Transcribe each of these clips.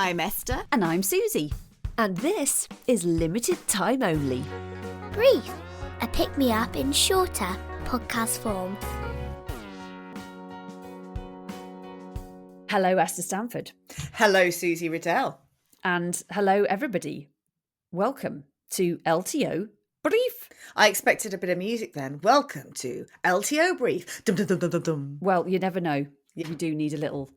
I'm Esther. And I'm Susie. And this is Limited Time Only. Brief, a pick-me-up in shorter podcast form. Hello, Esther Stanford. Hello, Susie Riddell. And hello, everybody. Welcome to LTO Brief. I expected a bit of music then. Welcome to LTO Brief. Dum, dum, dum, dum, dum, dum. Well, you never know. You do need a little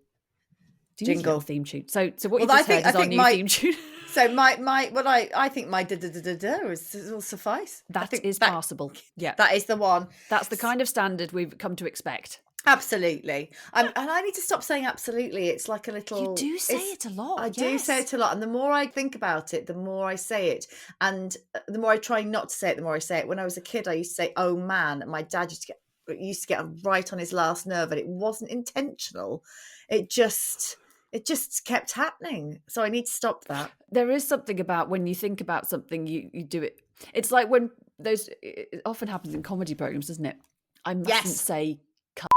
jingle theme tune. So what you just heard is our new theme tune. So I think my da-da-da-da-da will suffice. That is passable. Yeah. That is the one. That's the kind of standard we've come to expect. Absolutely. And I need to stop saying absolutely. It's like a little... You do say it a lot. I do say it a lot. And the more I think about it, the more I say it. And the more I try not to say it, the more I say it. When I was a kid, I used to say, oh, man. And my dad used to get right on his last nerve. And it wasn't intentional. It just kept happening. So I need to stop that. There is something about when you think about something, you do it. It's like when it often happens in comedy programs, doesn't it? I mustn't say cut.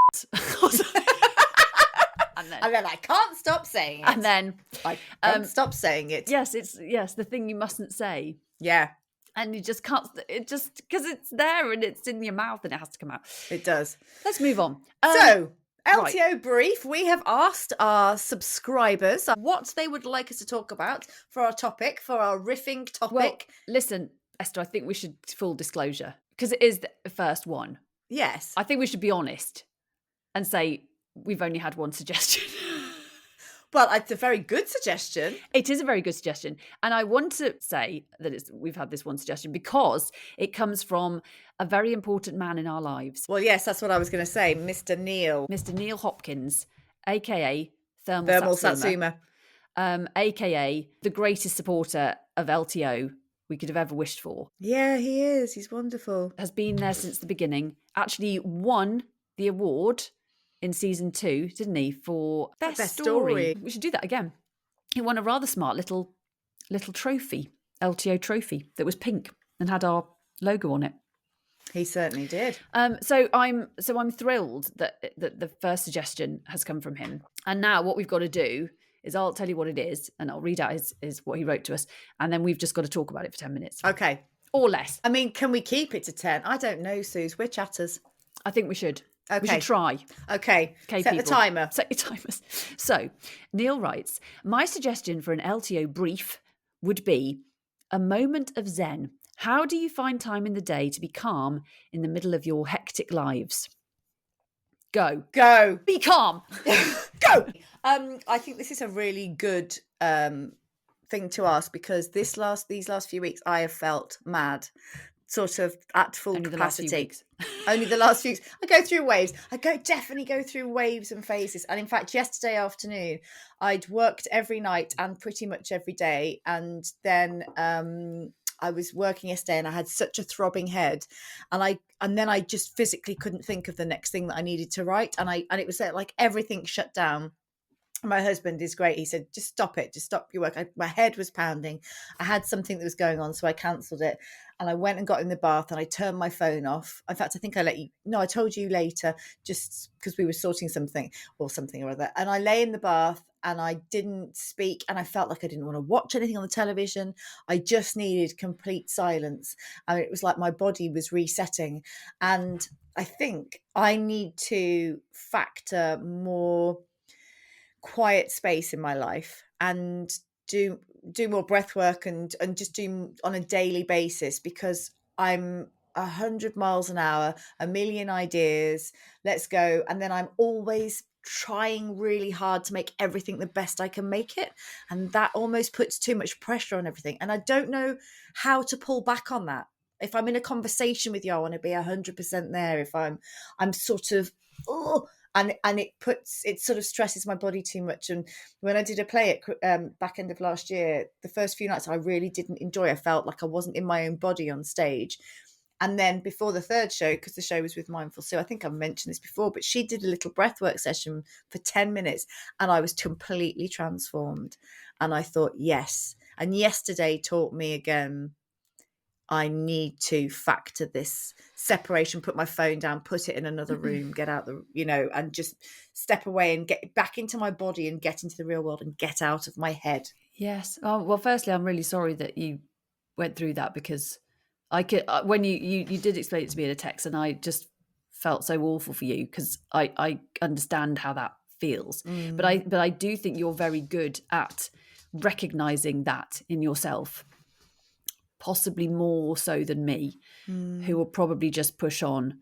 and then I can't stop saying it. And then I can't stop saying it. Yes, it's the thing you mustn't say. Yeah. And you just can't, it just, because it's there and it's in your mouth and it has to come out. It does. Let's move on. So, LTO Brief, we have asked our subscribers what they would like us to talk about for our topic, for our riffing topic. Well, listen, Esther, I think we should full disclosure, because it is the first one. Yes. I think we should be honest and say we've only had one suggestion. Well, it's a very good suggestion. It is a very good suggestion. And I want to say that we've had this one suggestion because it comes from a very important man in our lives. Well, yes, that's what I was going to say. Mr. Neil Hopkins, a.k.a. Thermal Satsuma. A.k.a. the greatest supporter of LTO we could have ever wished for. Yeah, he is. He's wonderful. Has been there since the beginning. Actually won the award in season 2, didn't he, for best story. We should do that again. He won a rather smart little trophy, LTO trophy, that was pink and had our logo on it. He certainly did. So I'm thrilled that the first suggestion has come from him. And now what we've got to do is I'll tell you what it is and I'll read out his what he wrote to us, and then we've just got to talk about it for 10 minutes. Okay. Or less. I mean, can we keep it to 10? I don't know, Suze. We're chatters. I think we should. Okay. We should try. Okay. Set people. The timer. Set your timers. So, Neil writes, my suggestion for an LTO brief would be a moment of zen. How do you find time in the day to be calm in the middle of your hectic lives? Go. Be calm. Go. I think this is a really good thing to ask, because these last few weeks I have felt mad. Sort of at full capacity. Only the last few weeks. I go through waves. Definitely go through waves and phases. And in fact, yesterday afternoon, I'd worked every night and pretty much every day. And then I was working yesterday and I had such a throbbing head. And then I just physically couldn't think of the next thing that I needed to write. And it was like everything shut down. My husband is great. He said, just stop it. Just stop your work. My head was pounding. I had something that was going on, so I cancelled it. And I went and got in the bath and I turned my phone off. In fact, I think I told you later, just because we were sorting something or other. And I lay in the bath and I didn't speak, and I felt like I didn't want to watch anything on the television. I just needed complete silence. And it was like my body was resetting. And I think I need to factor more quiet space in my life and do more breath work and just do on a daily basis, because I'm 100 miles an hour, a million ideas, let's go. And then I'm always trying really hard to make everything the best I can make it. And that almost puts too much pressure on everything. And I don't know how to pull back on that. If I'm in a conversation with you, I want to be 100% there. If I'm sort of, and it sort of stresses my body too much. And when I did a play at back end of last year, the first few nights I really didn't enjoy. I felt like I wasn't in my own body on stage. And then before the third show, because the show was with Mindful Sue, I think I've mentioned this before, but she did a little breathwork session for 10 minutes and I was completely transformed. And I thought, yes. And yesterday taught me again, I need to factor this separation, put my phone down, put it in another room, get out and just step away and get back into my body and get into the real world and get out of my head. Yes. Oh, well, firstly, I'm really sorry that you went through that, because I could, when you did explain it to me in a text, and I just felt so awful for you, because I understand how that feels. But I do think you're very good at recognizing that in yourself, possibly more so than me, who will probably just push on.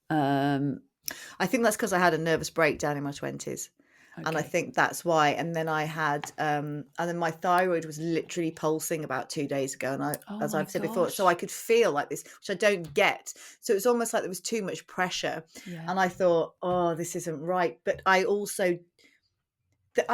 I think that's because I had a nervous breakdown in my 20s. Okay. And I think that's why. And then I had, and then my thyroid was literally pulsing about 2 days ago. And as I've said before, so I could feel like this, which I don't get. So it's almost like there was too much pressure. Yeah. And I thought, oh, this isn't right. But I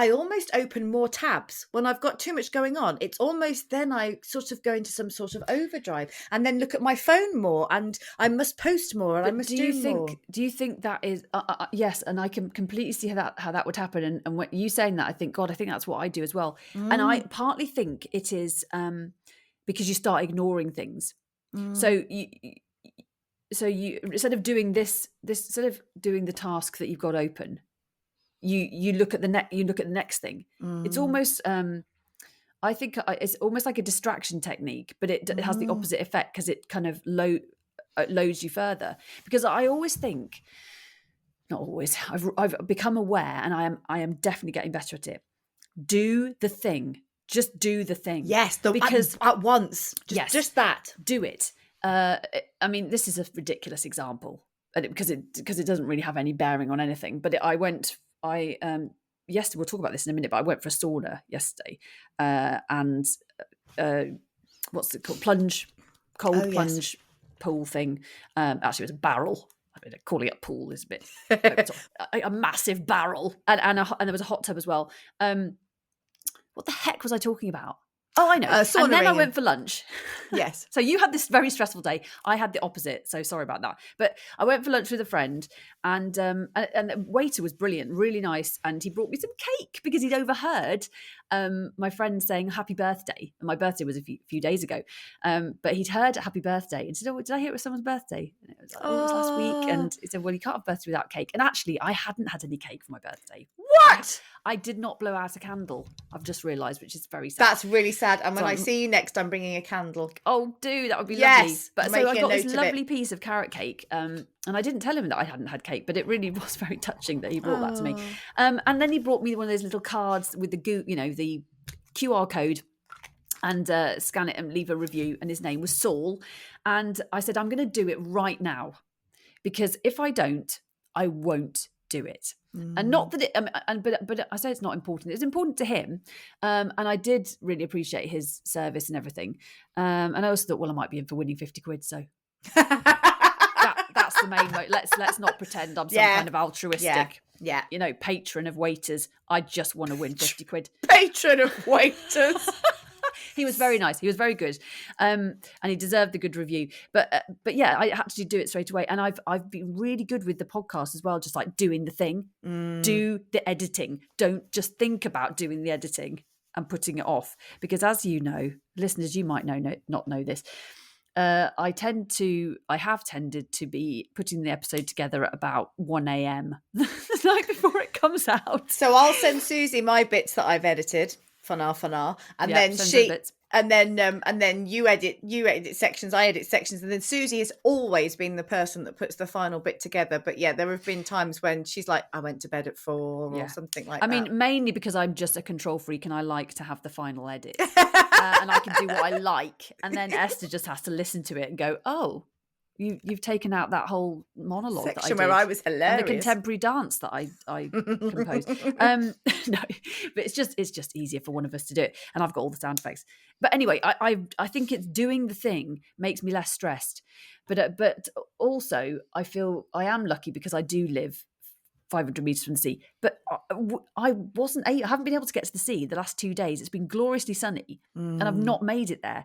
almost open more tabs when I've got too much going on. It's almost then I sort of go into some sort of overdrive and then look at my phone more, and I must post more, and I must do more. Do you think that is yes? And I can completely see how that would happen. And when you saying that, I think, God, I think that's what I do as well. And I partly think it is because you start ignoring things. So you instead of doing this instead of doing the task that you've got open, you look at the next thing. It's almost I think it's almost like a distraction technique, but it has the opposite effect, because it kind of loads you further. Because I always think, not always, I've become aware, and I am definitely getting better at it. Do the thing. Just do the thing. Yes, because at once. Just that. Do it. I mean, this is a ridiculous example, because it doesn't really have any bearing on anything. But yesterday, we'll talk about this in a minute, but I went for a sauna yesterday, and what's it called? Plunge pool thing. Actually, it was a barrel. I mean, calling it a pool is a bit a massive barrel, and there was a hot tub as well. What the heck was I talking about? Oh, I know. And then I went for lunch. Yes. So you had this very stressful day. I had the opposite. So sorry about that. But I went for lunch with a friend, and the waiter was brilliant, really nice. And he brought me some cake because he'd overheard my friend saying happy birthday. And my birthday was a few days ago. But he'd heard happy birthday and said, oh, did I hear it was someone's birthday? And it was like, it was last week. And he said, well, you can't have birthday without cake. And actually, I hadn't had any cake for my birthday. What? I did not blow out a candle. I've just realised, which is very sad. That's really sad. And when I see you next, I'm bringing a candle. Oh, do that would be lovely. But so I got this lovely it. Piece of carrot cake, and I didn't tell him that I hadn't had cake, but it really was very touching that he brought that to me. And then he brought me one of those little cards with the the QR code, and scan it and leave a review. And his name was Saul. And I said, I'm going to do it right now, because if I don't, I won't do it. And not that it, but I say it's not important. It's important to him, and I did really appreciate his service and everything. And I also thought, well, I might be in for winning 50 quid. So that's the main. Let's not pretend I'm some kind of altruistic, patron of waiters. I just want to win 50 quid. Patron of waiters. He was very nice. He was very good, and he deserved a good review. But yeah, I had to do it straight away. And I've been really good with the podcast as well, just like doing the thing, do the editing. Don't just think about doing the editing and putting it off, because as you know, listeners, you might not know this. I have tended to be putting the episode together at about 1 a.m. the night before it comes out. So I'll send Susie my bits that I've edited. Fanar, and then you edit sections, I edit sections, and then Susie has always been the person that puts the final bit together. But yeah, there have been times when she's like, I went to bed at 4 or something like that. I mean, mainly because I'm just a control freak and I like to have the final edit, and I can do what I like, and then Esther just has to listen to it and go, oh, You've taken out that whole monologue section that I did, where I was hilarious, and the contemporary dance that I composed. No, but it's just easier for one of us to do it, and I've got all the sound effects. But anyway, I think it's doing the thing makes me less stressed. But also I feel I am lucky because I do live 500 meters from the sea. But I haven't been able to get to the sea the last 2 days. It's been gloriously sunny, and I've not made it there.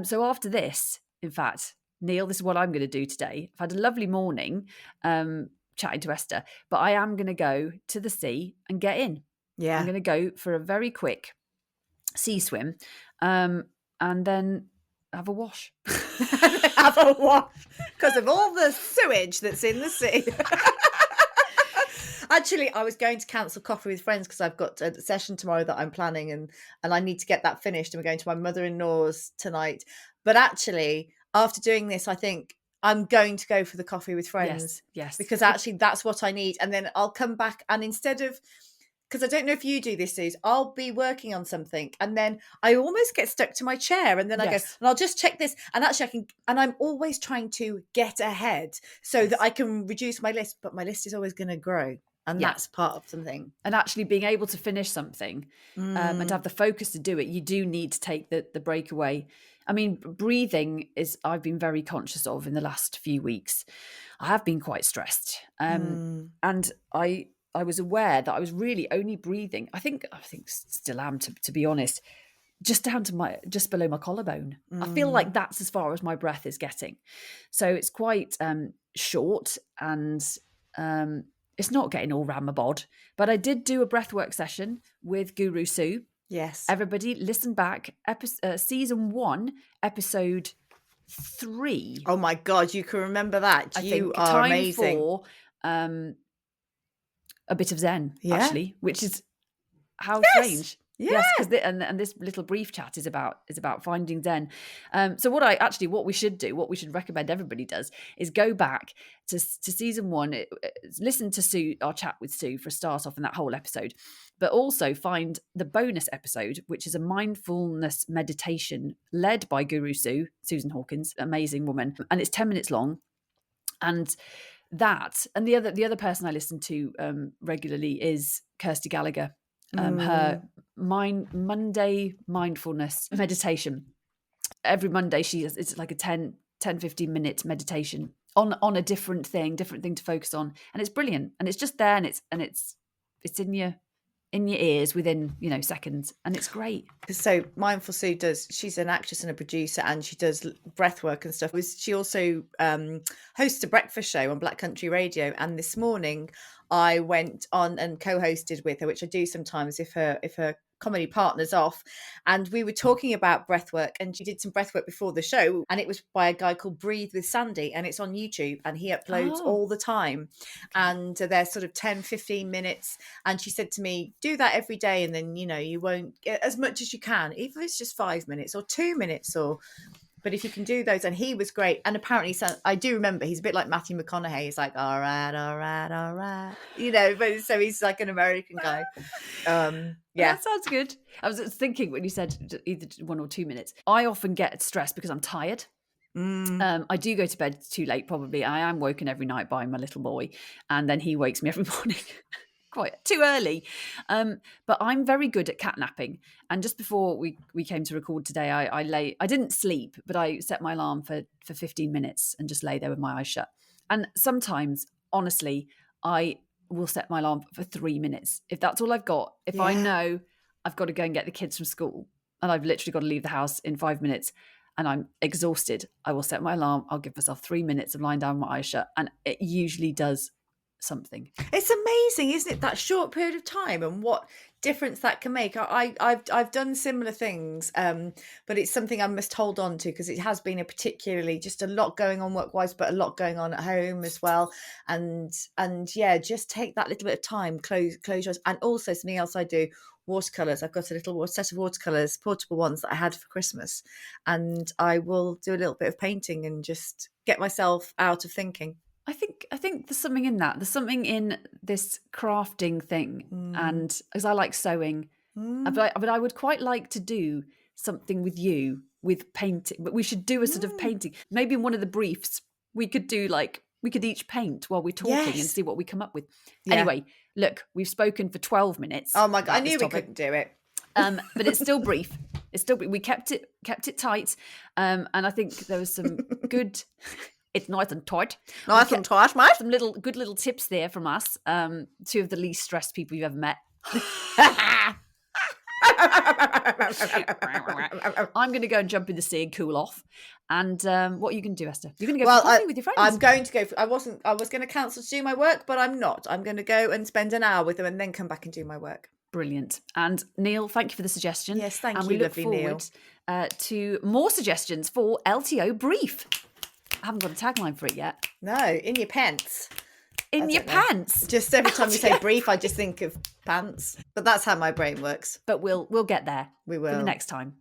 So after this, in fact, Neil, this is what I'm going to do today. I've had a lovely morning chatting to Esther, but I am going to go to the sea and get in. Yeah. I'm going to go for a very quick sea swim and then have a wash. have a wash because of all the sewage that's in the sea. Actually, I was going to cancel coffee with friends because I've got a session tomorrow that I'm planning, and I need to get that finished. And we're going to my mother-in-law's tonight. But actually, after doing this, I think I'm going to go for the coffee with friends. Yes. Because actually, that's what I need. And then I'll come back, and instead of, because I don't know if you do this, Suze, I'll be working on something and then I almost get stuck to my chair, and then I go, and I'll just check this. And actually I can, and I'm always trying to get ahead so that I can reduce my list, but my list is always going to grow. And that's part of something. And actually being able to finish something and to have the focus to do it, you do need to take the break away. I mean, breathing is, I've been very conscious of in the last few weeks. I have been quite stressed. And I was aware that I was really only breathing, I think still am, to be honest, just below my collarbone. I feel like that's as far as my breath is getting. So it's quite short, and it's not getting all ramabod. But I did do a breathwork session with Guru Sue. Yes. Everybody listen back. Season 1, episode 3. Oh my God, you can remember that. You are time amazing. For a bit of Zen, actually, which is how strange. Yeah. Yes, because and this little brief chat is about finding Zen. So what we should recommend everybody does is go back to season 1, listen to Sue, our chat with Sue for a start off in that whole episode, but also find the bonus episode, which is a mindfulness meditation led by Guru Sue, Susan Hawkins, amazing woman, and it's 10 minutes long. And that, and the other person I listen to regularly is Kirsty Gallagher. Her Monday mindfulness meditation. Every Monday it's like a 10-15 minute meditation on a different thing to focus on, and it's brilliant, and it's just there, and it's in your ears within seconds, and it's great. So Mindful Sue she's an actress and a producer, and she does breath work and stuff. She also hosts a breakfast show on Black Country Radio, and this morning I went on and co-hosted with her, which I do sometimes if her comedy partner's off, and we were talking about breathwork, and she did some breathwork before the show, and it was by a guy called Breathe with Sandy, and it's on YouTube, and he uploads all the time. And they're sort of 10-15 minutes, and she said to me, do that every day, and then you won't get as much as you can, even if it's just 5 minutes or 2 minutes, but if you can do those. And he was great. And apparently, I do remember, he's a bit like Matthew McConaughey. He's like, all right. But so he's like an American guy. Yeah. That sounds good. I was thinking when you said either 1 or 2 minutes, I often get stressed because I'm tired. I do go to bed too late, probably. I am woken every night by my little boy, and then he wakes me every morning. Quite too early, but I'm very good at catnapping. And just before we came to record today, I didn't sleep, but I set my alarm for 15 minutes and just lay there with my eyes shut. And sometimes, honestly, I will set my alarm for 3 minutes if that's all I've got. If I know I've got to go and get the kids from school and I've literally got to leave the house in 5 minutes and I'm exhausted, I will set my alarm. I'll give myself 3 minutes of lying down with my eyes shut, and it usually does something. It's amazing, isn't it, that short period of time and what difference that can make. I've done similar things, but it's something I must hold on to, because it has been particularly just a lot going on work-wise, but a lot going on at home as well. And yeah, just take that little bit of time, close your eyes. And also something else I do, watercolors. I've got a little set of watercolors, portable ones that I had for Christmas, and I will do a little bit of painting and just get myself out of thinking. I think there's something in that. There's something in this crafting thing, and as I like sewing, but I would quite like to do something with you with painting. But we should do a sort of painting. Maybe in one of the briefs we could do we could each paint while we're talking and see what we come up with. Yeah. Anyway, look, we've spoken for 12 minutes. Oh my God, I knew we couldn't do it. But it's still brief. We kept it tight, and I think there was some good. It's nice and tight. Nice and tight, mate. Some good little tips there from us. 2 of the least stressed people you've ever met. I'm going to go and jump in the sea and cool off. And what are you going to do, Esther? You're going to go for coffee with your friends. I'm going to go. I was going to cancel to do my work, but I'm not. I'm going to go and spend an hour with them and then come back and do my work. Brilliant. And Neil, thank you for the suggestion. Yes, thank and you, we look lovely forward to more suggestions for LTO Brief. I haven't got a tagline for it yet. No, in your pants. In your pants. Just every time you say brief, I just think of pants. But that's how my brain works. But we'll get there. We will. For the next time.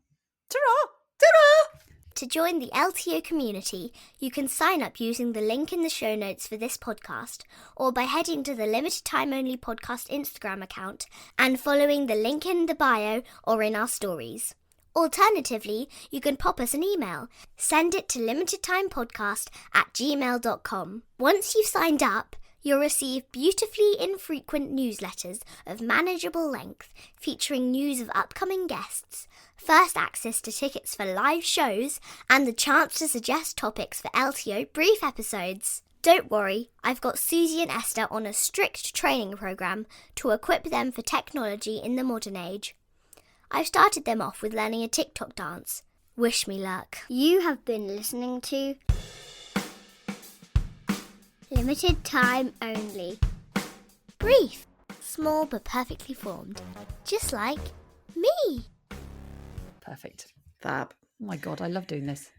Ta-ra! Ta-da! To join the LTO community, you can sign up using the link in the show notes for this podcast, or by heading to the Limited Time Only Podcast Instagram account and following the link in the bio or in our stories. Alternatively, you can pop us an email. Send it to limitedtimepodcast@gmail.com. Once you've signed up, you'll receive beautifully infrequent newsletters of manageable length featuring news of upcoming guests, first access to tickets for live shows, and the chance to suggest topics for LTO Brief episodes. Don't worry, I've got Susie and Esther on a strict training programme to equip them for technology in the modern age. I've started them off with learning a TikTok dance. Wish me luck. You have been listening to Limited Time Only. Brief. Small but perfectly formed. Just like me. Perfect. Fab. Oh my God, I love doing this.